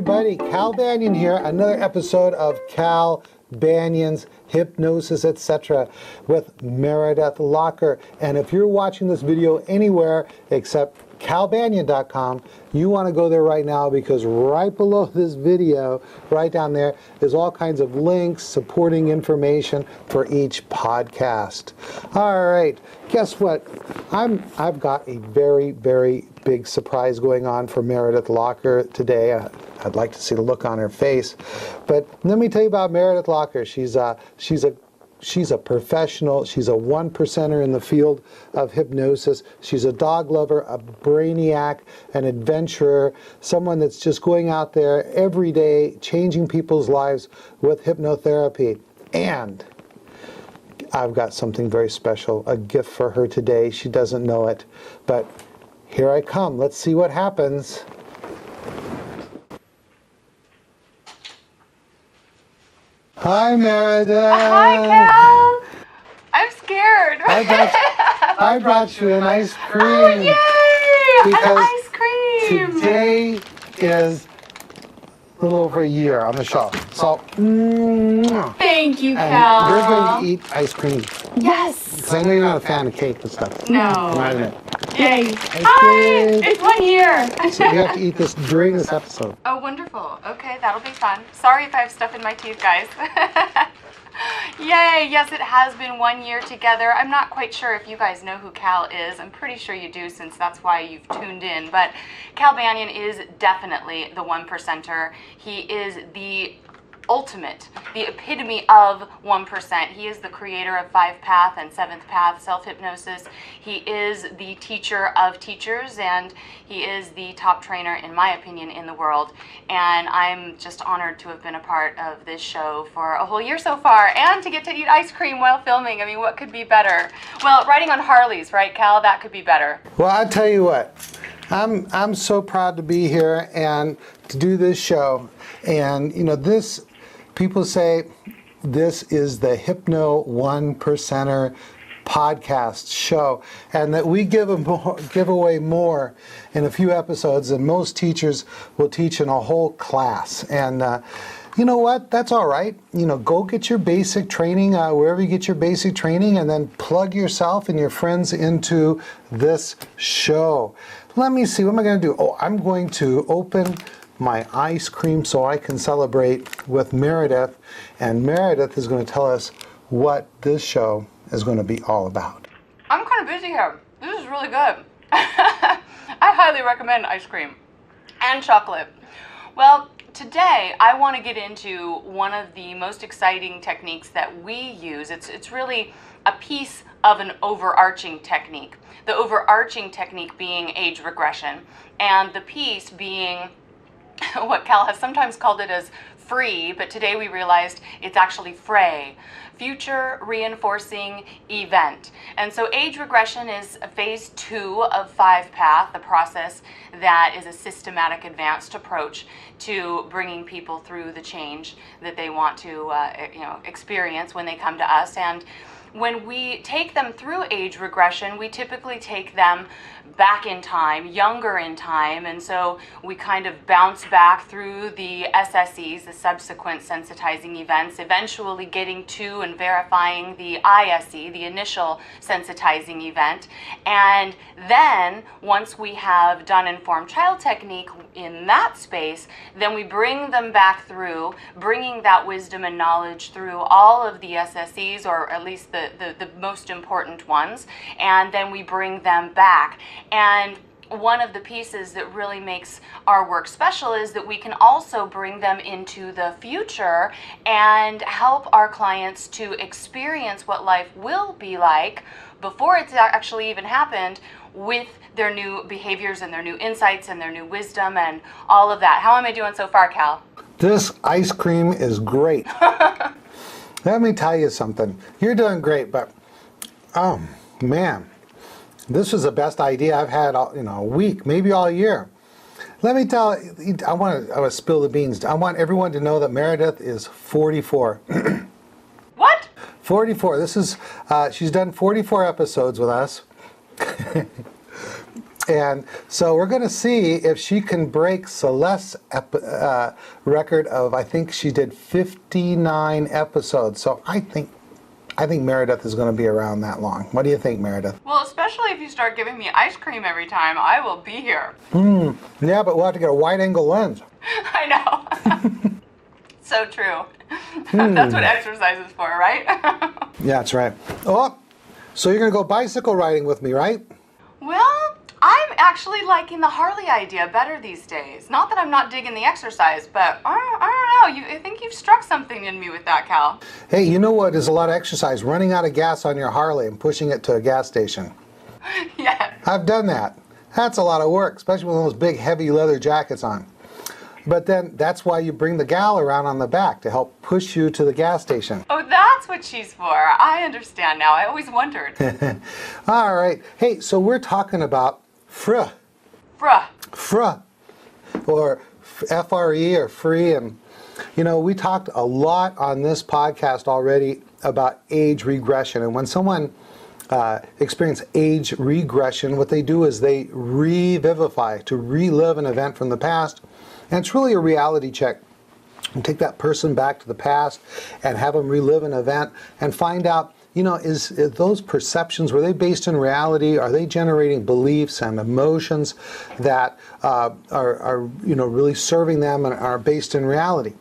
everybody, Cal Banyan here, another episode of Cal Banyan's Hypnosis, etc. with Meredith Locker. And if you're watching this video anywhere except calbanyan.com, you want to go there right now, because right below this video, right down there, is all kinds of links, supporting information for each podcast. All right, guess what? I've got a very, very big surprise going on for Meredith Locker today. I'd like to see the look on her face. But let me tell you about Meredith Locker. She's a professional. She's a 1%er in the field of hypnosis. She's a dog lover, a brainiac, an adventurer, someone that's just going out there every day, changing people's lives with hypnotherapy. And I've got something very special, a gift for her today. She doesn't know it, but here I come. Let's see what happens. Hi, Meredith. Hi, Cal. I'm scared. I brought you an ice cream. Oh, yay! An ice cream. Today is a little over a year on the show. So, thank you, and Cal. you're going to eat ice cream. Yes. Because I know you're not a fan of cake and stuff. No. Right in it. Yay. Ice Hi. cream. It's 1 year. So you have to eat this during this episode. Oh, wonderful. Okay, that'll be fun. Sorry if I have stuff in my teeth, guys. Yay! Yes, it has been 1 year together. I'm not quite sure if you guys know who Cal is. I'm pretty sure you do, since that's why you've tuned in. But Cal Banyan is definitely the 1%er. He is the ultimate, the epitome of 1%. He is the creator of 5th Path and 7th Path self-hypnosis. He is the teacher of teachers, and he is the top trainer, in my opinion, in the world. And I'm just honored to have been a part of this show for a whole year so far, and to get to eat ice cream while filming. I mean, what could be better? Well, riding on Harleys, right, Cal? That could be better. Well, I tell you what, I'm so proud to be here and to do this show. And you know, this, people say this is the Hypno 1%er podcast show, and that we give away more in a few episodes than most teachers will teach in a whole class. And you know what? That's all right. You know, go get your basic training wherever you get your basic training, and then plug yourself and your friends into this show. Let me see, what am I going to do? Oh, I'm going to open my ice cream so I can celebrate with Meredith, and Meredith is going to tell us what this show is going to be all about. I'm kind of busy here. This is really good. I highly recommend ice cream and chocolate. Well, today I want to get into one of the most exciting techniques that we use. It's really a piece of an overarching technique. The overarching technique being age regression, and the piece being what Cal has sometimes called it as free, but today we realized it's actually fray, future reinforcing event. And so age regression is phase 2 of 5th Path, the process that is a systematic, advanced approach to bringing people through the change that they want to experience when they come to us. And when we take them through age regression, we typically take them back in time, younger in time, and so we kind of bounce back through the SSEs, the subsequent sensitizing events, eventually getting to and verifying the ISE, the initial sensitizing event. And then once we have done informed child technique in that space, then we bring them back through, bringing that wisdom and knowledge through all of the SSEs, or at least the most important ones, and then we bring them back. And one of the pieces that really makes our work special is that we can also bring them into the future and help our clients to experience what life will be like before it's actually even happened, with their new behaviors and their new insights and their new wisdom and all of that. How am I doing so far, Cal? This ice cream is great. Let me tell you something. You're doing great, but oh man, this was the best idea I've had a week, maybe all year. Let me tell you, I want to spill the beans. I want everyone to know that Meredith is 44. What? 44. This is she's done 44 episodes with us. And so we're going to see if she can break Celeste's record of, I think she did 59 episodes. So I think Meredith is going to be around that long. What do you think, Meredith? Well, especially if you start giving me ice cream every time, I will be here. Yeah, but we'll have to get a wide-angle lens. I know. So true. That's what exercise is for, right? Yeah, that's right. Oh, so you're going to go bicycle riding with me, right? Well, I'm actually liking the Harley idea better these days. Not that I'm not digging the exercise, but I don't know. I think you've struck something in me with that, Cal. Hey, you know what is a lot of exercise? Running out of gas on your Harley and pushing it to a gas station. Yeah. I've done that. That's a lot of work, especially with those big, heavy leather jackets on. But then that's why you bring the gal around on the back to help push you to the gas station. Oh, that's what she's for. I understand now. I always wondered. All right. Hey, so we're talking about FRE. FRE. Or FRE or free. And, you know, we talked a lot on this podcast already about age regression. And when someone experience age regression, what they do is they revivify, to relive an event from the past. And it's really a reality check. You take that person back to the past and have them relive an event and find out, you know, is those perceptions, were they based in reality? Are they generating beliefs and emotions that are you know, really serving them and are based in reality?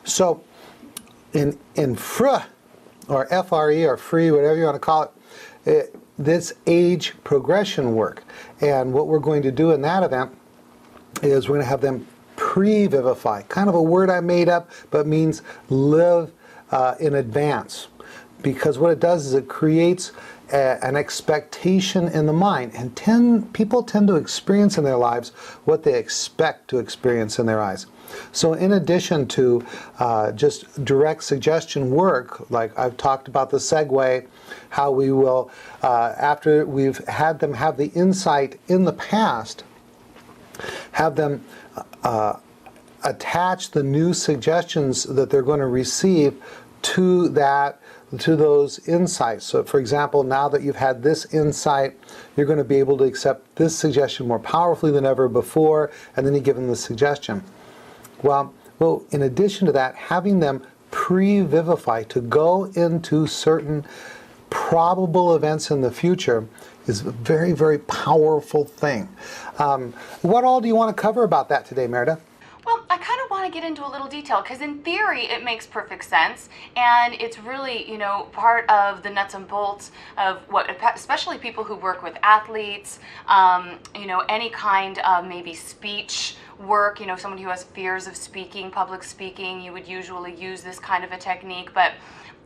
So in FRE, or FRE, or free, whatever you want to call it, this age progression work. And what we're going to do in that event is we're going to have them pre-vivify, kind of a word I made up, but means live in advance. Because what it does is it creates an expectation in the mind. And people tend to experience in their lives what they expect to experience in their eyes. So in addition to just direct suggestion work, like I've talked about the segue, how we will, after we've had them have the insight in the past, have them attach the new suggestions that they're going to receive to those insights. So for example, now that you've had this insight, you're going to be able to accept this suggestion more powerfully than ever before, and then you give them the suggestion. Well, in addition to that, having them pre-vivify, to go into certain probable events in the future, is a very, very powerful thing. What all do you want to cover about that today, Meredith? Well, I kind of want to get into a little detail because in theory it makes perfect sense, and it's really, you know, part of the nuts and bolts of what, especially people who work with athletes, you know, any kind of maybe speech work, you know, someone who has fears of speaking, public speaking, you would usually use this kind of a technique, but,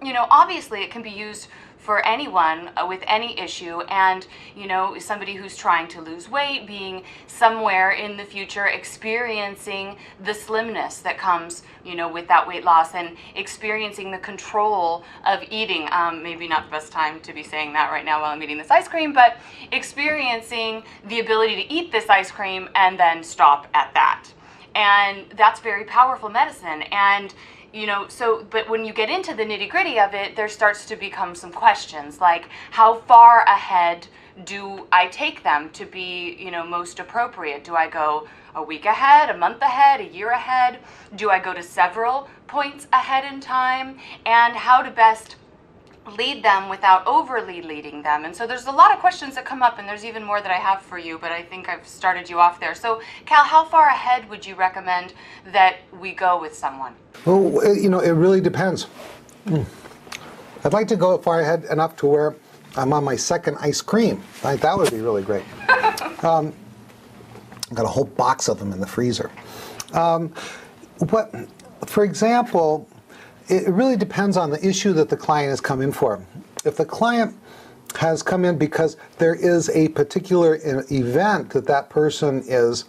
you know, obviously it can be used for anyone with any issue, and you know, somebody who's trying to lose weight, being somewhere in the future experiencing the slimness that comes, you know, with that weight loss, and experiencing the control of eating. Maybe not the best time to be saying that right now while I'm eating this ice cream, but experiencing the ability to eat this ice cream and then stop at that. And that's very powerful medicine. And you know, so, but when you get into the nitty-gritty of it, there starts to become some questions like, how far ahead do I take them to be, you know, most appropriate? Do I go a week ahead, a month ahead, a year ahead? Do I go to several points ahead in time? And how to best lead them without overly leading them? And so there's a lot of questions that come up, and there's even more that I have for you, but I think I've started you off there. So Cal, how far ahead would you recommend that we go with someone? Well, you know, it really depends. I'd like to go far ahead enough to where I'm on my second ice cream. Like, that would be really great. I've got a whole box of them in the freezer. For example, it really depends on the issue that the client has come in for. If the client has come in because there is a particular event that that person is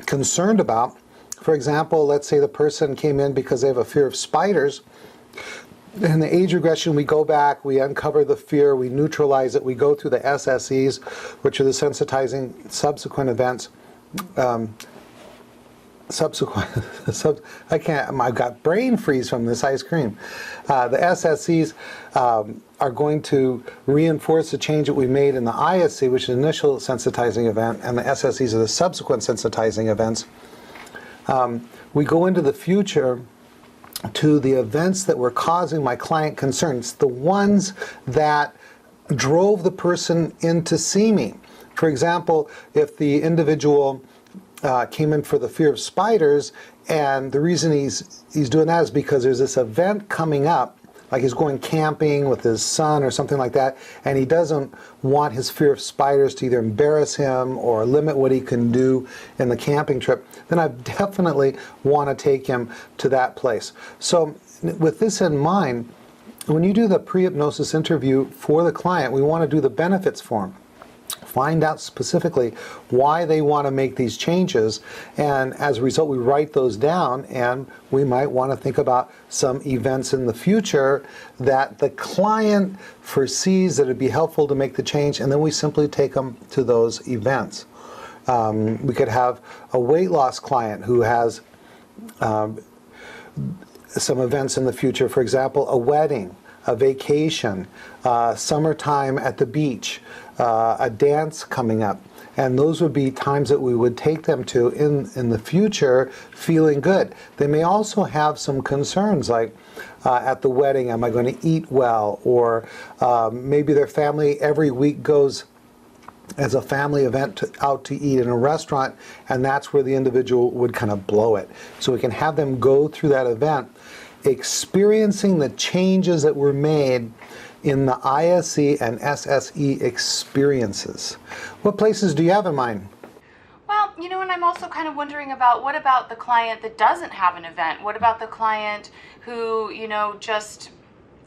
concerned about, for example, let's say the person came in because they have a fear of spiders. In the age regression, we go back, we uncover the fear, we neutralize it, we go through the SSEs, which are the sensitizing subsequent events. subsequent, I can't, I've got brain freeze from this ice cream. The SSEs are going to reinforce the change that we made in the ISC, which is initial sensitizing event, and the SSEs are the subsequent sensitizing events. We go into the future to the events that were causing my client concerns, the ones that drove the person in to see me. For example, if the individual came in for the fear of spiders, and the reason he's doing that is because there's this event coming up, like he's going camping with his son or something like that, and he doesn't want his fear of spiders to either embarrass him or limit what he can do in the camping trip, then I definitely want to take him to that place. So with this in mind, when you do the pre-hypnosis interview for the client, we want to do the benefits form. Find out specifically why they want to make these changes, and as a result we write those down, and we might want to think about some events in the future that the client foresees that it'd be helpful to make the change, and then we simply take them to those events. We could have a weight loss client who has some events in the future, for example, a wedding, a vacation, summertime at the beach, a dance coming up. And those would be times that we would take them to in the future feeling good. They may also have some concerns like at the wedding, am I going to eat well? Or maybe their family every week goes as a family event out to eat in a restaurant, and that's where the individual would kind of blow it. So we can have them go through that event, experiencing the changes that were made in the ISE and SSE experiences. What places do you have in mind? Well, and I'm also kind of wondering about, what about the client that doesn't have an event? What about the client who, just,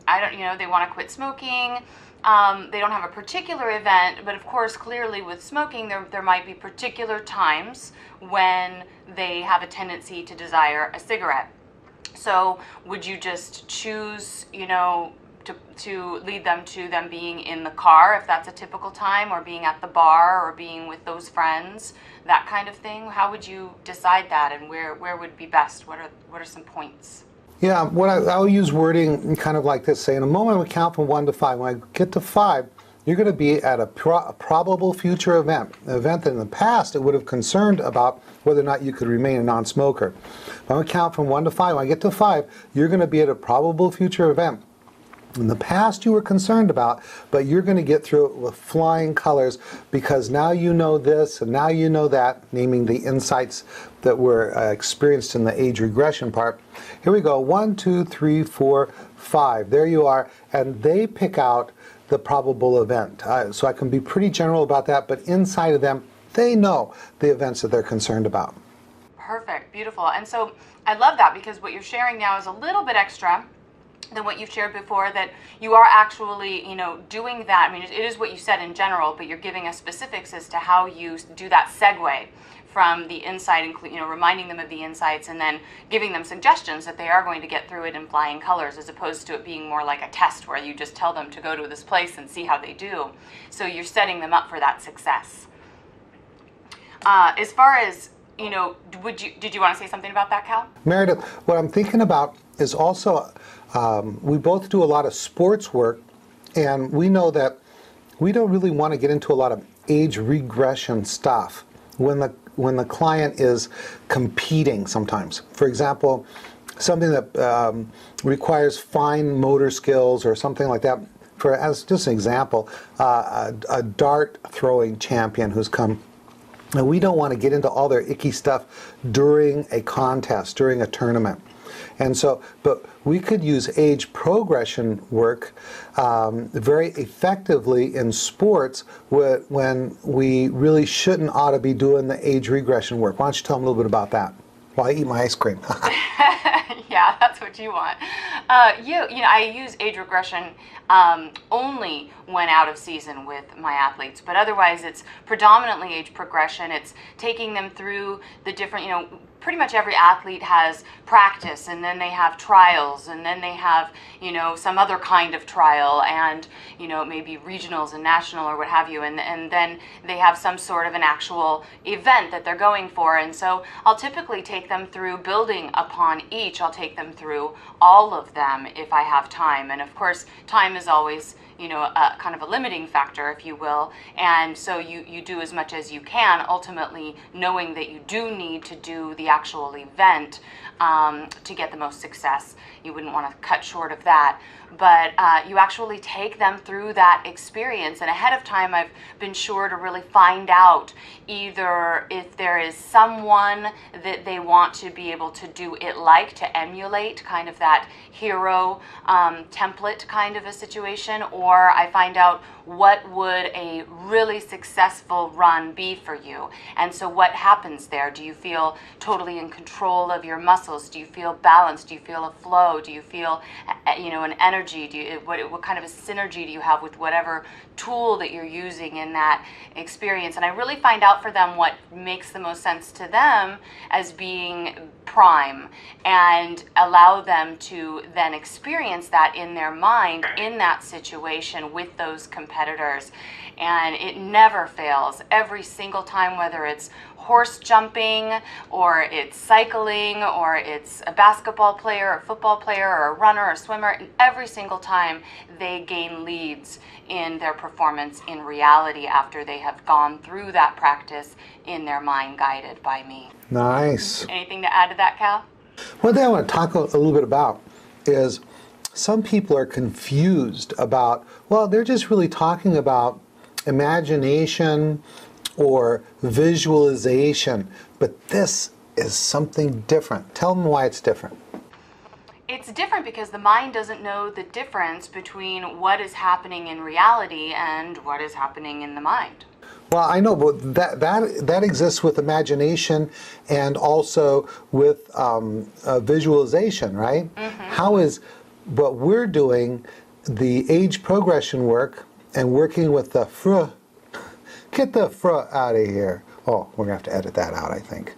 they want to quit smoking. They don't have a particular event, but of course, clearly with smoking, there might be particular times when they have a tendency to desire a cigarette. So would you just choose, to lead them to them being in the car, if that's a typical time, or being at the bar, or being with those friends, that kind of thing? How would you decide that, and where would be best? What are some points? Yeah, I'll use wording kind of like this. Say, in a moment, we count from 1 to 5. When I get to 5, you're going to be at a probable future event, an event that in the past it would have concerned about whether or not you could remain a non-smoker. I'm going to count from 1 to 5. When I get to 5, you're going to be at a probable future event in the past you were concerned about, but you're going to get through it with flying colors, because now you know this and now you know that, naming the insights that were experienced in the age regression part. Here we go, 1, 2, 3, 4, 5. There you are, and they pick out the probable event. So I can be pretty general about that, but inside of them, they know the events that they're concerned about. Perfect, beautiful. And so I love that, because what you're sharing now is a little bit extra than what you've shared before, that you are actually, doing that. I mean, it is what you said in general, but you're giving us specifics as to how you do that segue from the insight, reminding them of the insights, and then giving them suggestions that they are going to get through it in flying colors, as opposed to it being more like a test where you just tell them to go to this place and see how they do. So you're setting them up for that success. As far as, did you want to say something about that, Cal? Meredith, what I'm thinking about is also, we both do a lot of sports work, and we know that we don't really want to get into a lot of age regression stuff when the client is competing sometimes. For example, something that requires fine motor skills or something like that. For as just an example, a dart throwing champion who's come. And we don't want to get into all their icky stuff during a contest, during a tournament. And so, but we could use age progression work very effectively in sports when we really ought to be doing the age regression work. Why don't you tell them a little bit about that while I eat my ice cream? Yeah, that's what you want. I use age regression only when out of season with my athletes, but otherwise it's predominantly age progression. It's taking them through the different, pretty much every athlete has practice, and then they have trials, and then they have, some other kind of trial, and, maybe regionals and national or what have you, and then they have some sort of an actual event that they're going for. And so I'll typically take them through building upon each. I'll take them through all of them if I have time. And of course, time is always, a kind of a limiting factor, if you will. And so you do as much as you can, ultimately knowing that you do need to do the actual event to get the most success. You wouldn't want to cut short of that. But you actually take them through that experience. And ahead of time, I've been sure to really find out either if there is someone that they want to be able to do it like, to emulate kind of that hero template kind of a situation, or I find out what would a really successful run be for you. And so what happens there? Do you feel totally in control of your muscles? Do you feel balanced? Do you feel a flow? Do you feel an energy? What kind of a synergy do you have with whatever tool that you're using in that experience? And I really find out for them what makes the most sense to them as being prime, and allow them to then experience that in their mind in that situation with those competitors. And it never fails. Every single time, whether it's horse jumping or it's cycling or it's a basketball player or a football player or a runner or a swimmer, and every single time they gain leads in their performance in reality after they have gone through that practice in their mind, guided by me. Nice. Anything to add to that, Cal? One thing I want to talk a little bit about is some people are confused about, well, they're just really talking about imagination or visualization, but this is something different. Tell them why it's different. It's different because the mind doesn't know the difference between what is happening in reality and what is happening in the mind. Well, I know, but that exists with imagination and also with visualization, right? Mm-hmm. How is what we're doing, the age progression work and working with the get the out of here. Oh, we're going to have to edit that out, I think.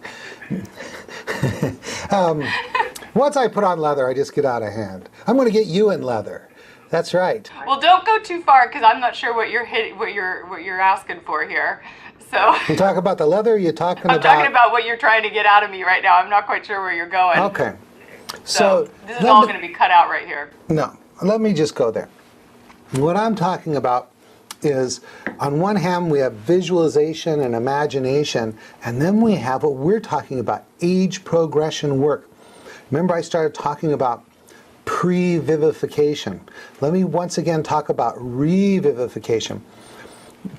Once I put on leather, I just get out of hand. I'm going to get you in leather. That's right. Well, don't go too far, because I'm not sure what you're asking for here. So you talk about the leather. You're talking I'm talking about what you're trying to get out of me right now. I'm not quite sure where you're going. Okay. So this is all going to be cut out right here. No, let me just go there. What I'm talking about is, on one hand, we have visualization and imagination, and then we have what we're talking about, age progression work. Remember, I started talking about pre-vivification. Let me once again talk about revivification.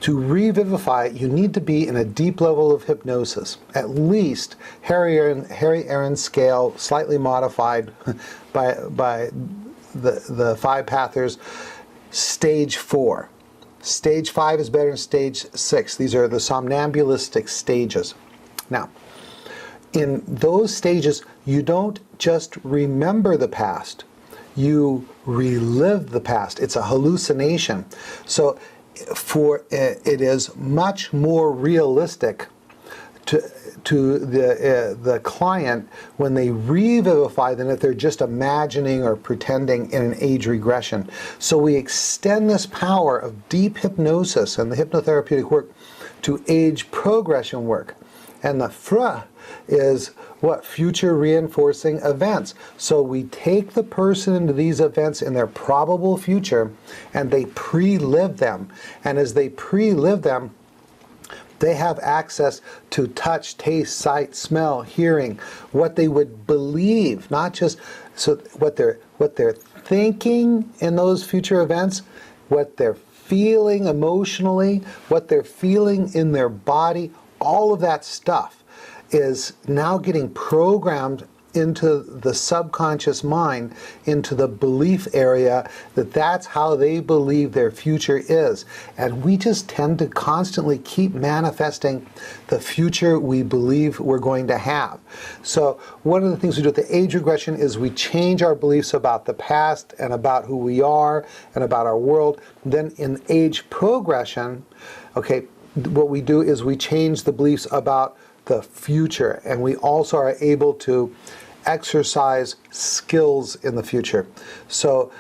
To revivify, you need to be in a deep level of hypnosis, at least Harry Aaron scale, slightly modified by the five pathers, stage 4. Stage 5 is better than stage 6. These are the somnambulistic stages. Now, in those stages, you don't just remember the past, you relive the past. It's a hallucination. So it is much more realistic to the client when they revivify than if they're just imagining or pretending in an age regression. So we extend this power of deep hypnosis and the hypnotherapeutic work to age progression work. And the FRA is what? Future reinforcing events. So we take the person into these events in their probable future and they pre-live them. And as they pre-live them, they have access to touch, taste, sight, smell, hearing, what they would believe, not just so what they're thinking in those future events, what they're feeling emotionally, what they're feeling in their body. All of that stuff is now getting programmed into the subconscious mind, into the belief area, that that's how they believe their future is. And we just tend to constantly keep manifesting the future we believe we're going to have. So one of the things we do with the age regression is we change our beliefs about the past and about who we are and about our world. Then in age progression, okay, what we do is we change the beliefs about the future, and we also are able to exercise skills in the future. So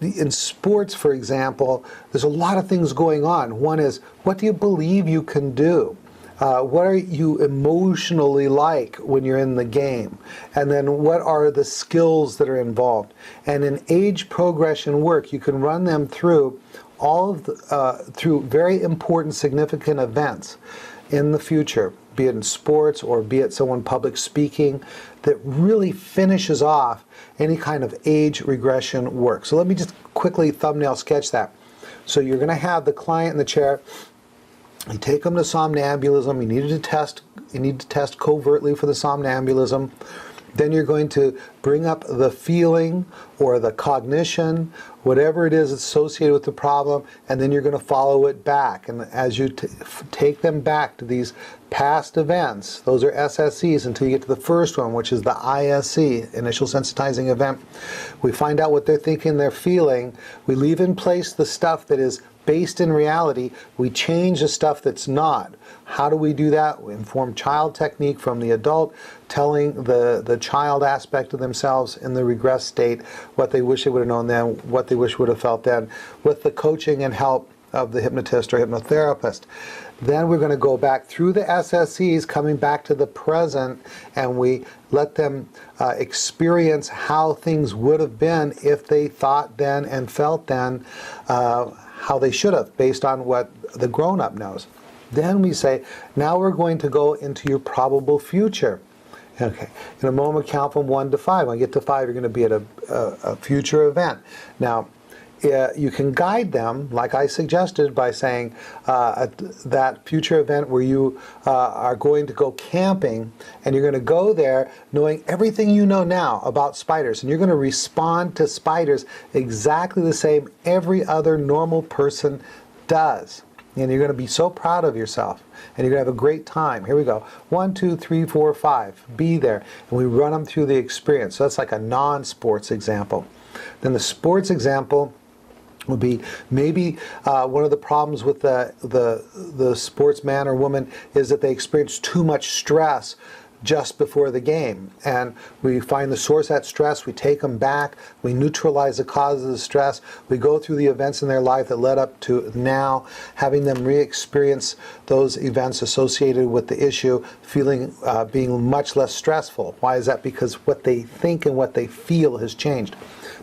in sports, for example, there's a lot of things going on. One is, what do you believe you can do? What are you emotionally like when you're in the game? And then what are the skills that are involved? And in age progression work, you can run them through through very important, significant events in the future, be it in sports or be it someone public speaking, that really finishes off any kind of age regression work. So let me just quickly thumbnail sketch that. So you're going to have the client in the chair. You take them to somnambulism. You need to test covertly for the somnambulism. Then you're going to bring up the feeling or the cognition, whatever it is associated with the problem, and then you're going to follow it back. And as you take them back to these past events, those are SSEs, until you get to the first one, which is the ISE, initial sensitizing event. We find out what they're thinking, they're feeling. We leave in place the stuff that is based in reality. We change the stuff that's not. How do we do that? We inform child technique from the adult, telling the child aspect of themselves in the regressed state what they wish they would have known then, what they wish would have felt then, with the coaching and help of the hypnotist or hypnotherapist. Then we're going to go back through the SSEs, coming back to the present, and we let them experience how things would have been if they thought then and felt then how they should have, based on what the grown-up knows. Then we say, now we're going to go into your probable future. Okay, in a moment, count from 1 to 5. When you get to 5, you're going to be at a future event. Now, you can guide them, like I suggested, by saying that future event where you are going to go camping, and you're going to go there knowing everything you know now about spiders, and you're going to respond to spiders exactly the same every other normal person does. And you're going to be so proud of yourself, and you're going to have a great time. Here we go. 1, 2, 3, 4, 5. Be there. And we run them through the experience. So that's like a non-sports example. Then the sports example would be maybe one of the problems with the sportsman or woman is that they experience too much stress just before the game. And we find the source of that stress, we take them back, we neutralize the cause of the stress, we go through the events in their life that led up to now, having them re-experience those events associated with the issue, feeling being much less stressful. Why is that? Because what they think and what they feel has changed.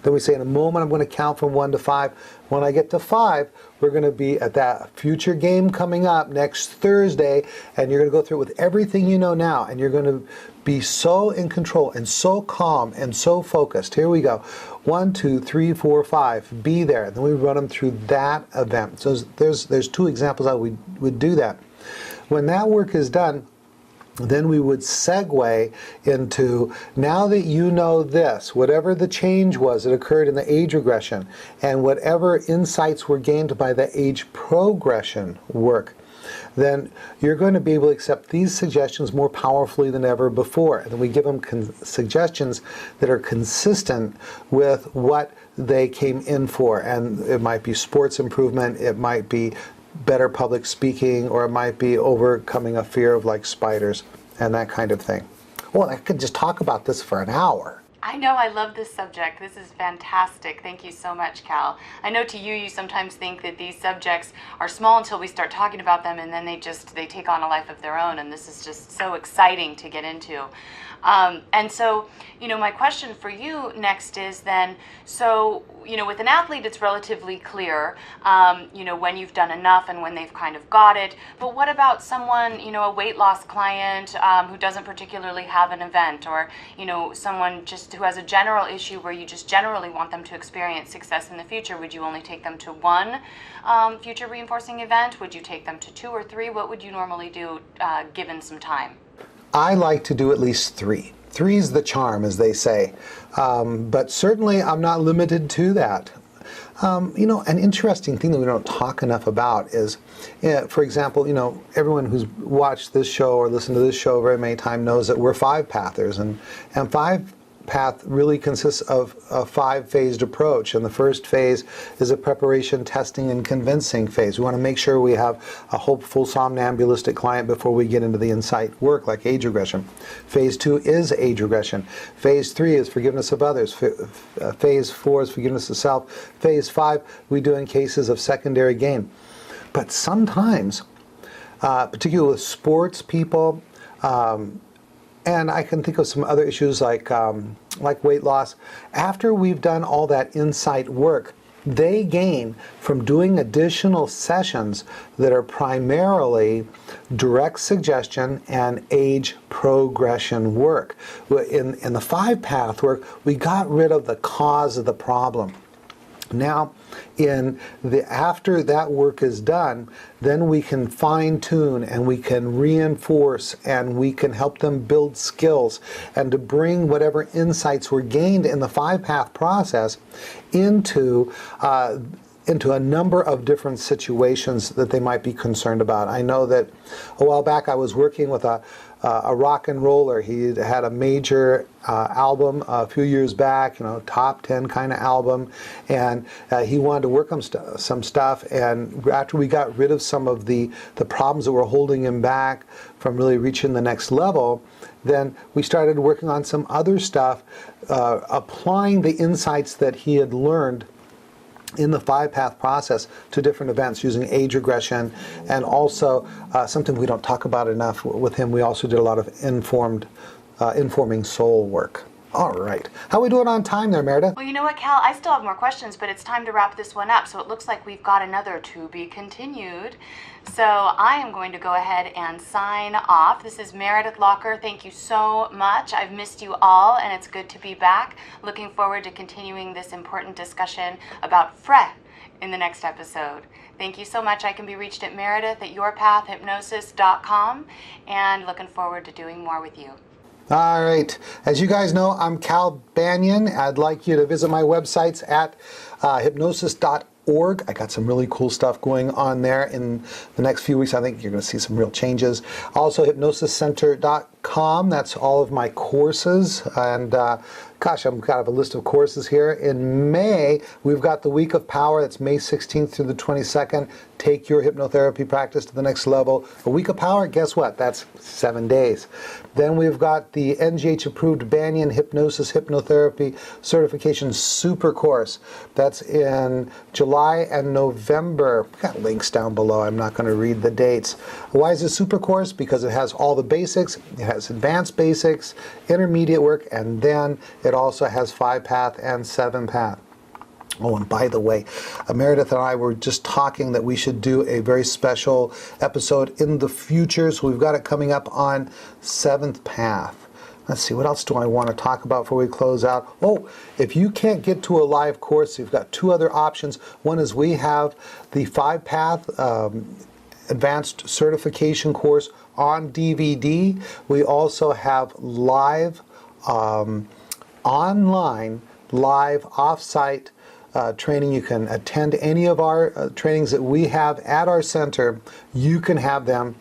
Then we say, in a moment, I'm going to count from 1 to 5. When I get to 5, we're going to be at that future game coming up next Thursday, and you're going to go through it with everything you know now, and you're going to be so in control and so calm and so focused. Here we go. 1, 2, 3, 4, 5. Be there. Then we run them through that event. So there's 2 examples how we would do that. When that work is done, then we would segue into, now that you know this, whatever the change was that occurred in the age regression, and whatever insights were gained by the age progression work, then you're going to be able to accept these suggestions more powerfully than ever before. And then we give them suggestions that are consistent with what they came in for. And it might be sports improvement, it might be better public speaking, or it might be overcoming a fear of like spiders and that kind of thing. Well, I could just talk about this for an hour. I know, I love this subject. This is fantastic. Thank you so much, Cal. I know to you sometimes think that these subjects are small until we start talking about them, and then they take on a life of their own, and this is just so exciting to get into. And so, my question for you next is then, so, with an athlete, it's relatively clear, when you've done enough and when they've kind of got it. But what about someone, a weight loss client who doesn't particularly have an event, or, someone just who has a general issue where you just generally want them to experience success in the future? Would you only take them to one future reinforcing event? Would you take them to 2 or 3? What would you normally do given some time? I like to do at least 3. Three's the charm, as they say. But certainly I'm not limited to that. An interesting thing that we don't talk enough about is, for example, everyone who's watched this show or listened to this show very many times knows that we're five-pathers, and five-path really consists of a five-phased approach. And the first phase is a preparation, testing, and convincing phase. We want to make sure we have a hopeful, somnambulistic client before we get into the insight work, like age regression. Phase 2 is age regression. Phase 3 is forgiveness of others. Phase 4 is forgiveness of self. Phase 5 we do in cases of secondary gain. But sometimes, particularly with sports people, and I can think of some other issues like weight loss. After we've done all that insight work, they gain from doing additional sessions that are primarily direct suggestion and age progression work. In the five-path work, we got rid of the cause of the problem. Now, after that work is done, then we can fine-tune and we can reinforce and we can help them build skills and to bring whatever insights were gained in the five-path process into a number of different situations that they might be concerned about. I know that a while back I was working with a rock and roller. He had a major album a few years back, top 10 kind of album, and he wanted to work on some stuff. And after we got rid of some of the problems that were holding him back from really reaching the next level, then we started working on some other stuff, applying the insights that he had learned in the five-path process to different events using age regression, and also something we don't talk about enough with him. We also did a lot of informing soul work. All right. How are we doing on time there, Meredith? Well, you know what, Cal? I still have more questions, but it's time to wrap this one up. So it looks like we've got another to be continued. So I am going to go ahead and sign off. This is Meredith Locker. Thank you so much. I've missed you all, and it's good to be back. Looking forward to continuing this important discussion about FRE in the next episode. Thank you so much. I can be reached at meredith@yourpathhypnosis.com, and looking forward to doing more with you. All right. As you guys know, I'm Cal Banyan. I'd like you to visit my websites at hypnosis.org. I got some really cool stuff going on there. In the next few weeks, I think you're going to see some real changes. Also, hypnosiscenter.com. That's all of my courses. And gosh, I've got a list of courses here. In May, we've got the Week of Power. That's May 16th through the 22nd. Take your hypnotherapy practice to the next level. A Week of Power, guess what? That's 7 days. Then we've got the NGH-approved Banyan Hypnosis Hypnotherapy Certification Super Course. That's in July and November. We've got links down below. I'm not going to read the dates. Why is it Super Course? Because it has all the basics. It has advanced basics, intermediate work, and then it also has 5-path and 7-path. Oh, and by the way, Meredith and I were just talking that we should do a very special episode in the future. So we've got it coming up on 7th path. Let's see, what else do I want to talk about before we close out? Oh, if you can't get to a live course, you've got two other options. One is we have the 5-path advanced certification course on DVD. We also have live, online, live, off-site training. You can attend any of our trainings that we have at our center. You can have them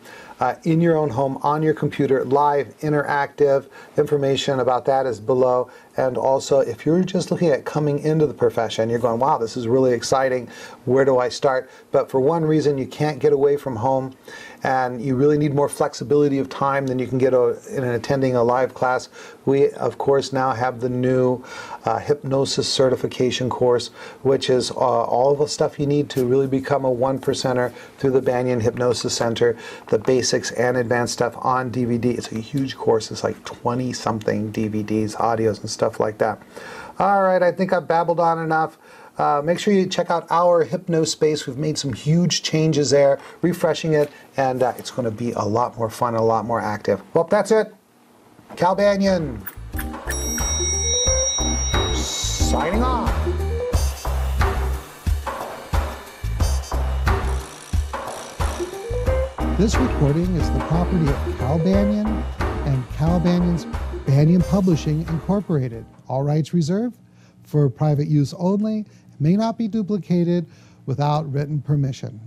in your own home, on your computer, live, interactive. Information about that is below. And also, if you're just looking at coming into the profession, you're going, wow, this is really exciting. Where do I start? But for one reason, you can't get away from home, and you really need more flexibility of time than you can get in attending a live class. We, of course, now have the new Hypnosis certification course, which is all of the stuff you need to really become a 1%er through the Banyan Hypnosis Center, the basics and advanced stuff on DVD. It's a huge course. It's like 20-something DVDs, audios, and stuff like that. All right, I think I've babbled on enough. Make sure you check out our Hypnospace. We've made some huge changes there, refreshing it, and it's going to be a lot more fun and a lot more active. Well, that's it. Cal Banyan, signing off. This recording is the property of Cal Banyan and Cal Banyan's Banyan Publishing Incorporated. All rights reserved, for private use only, may not be duplicated without written permission.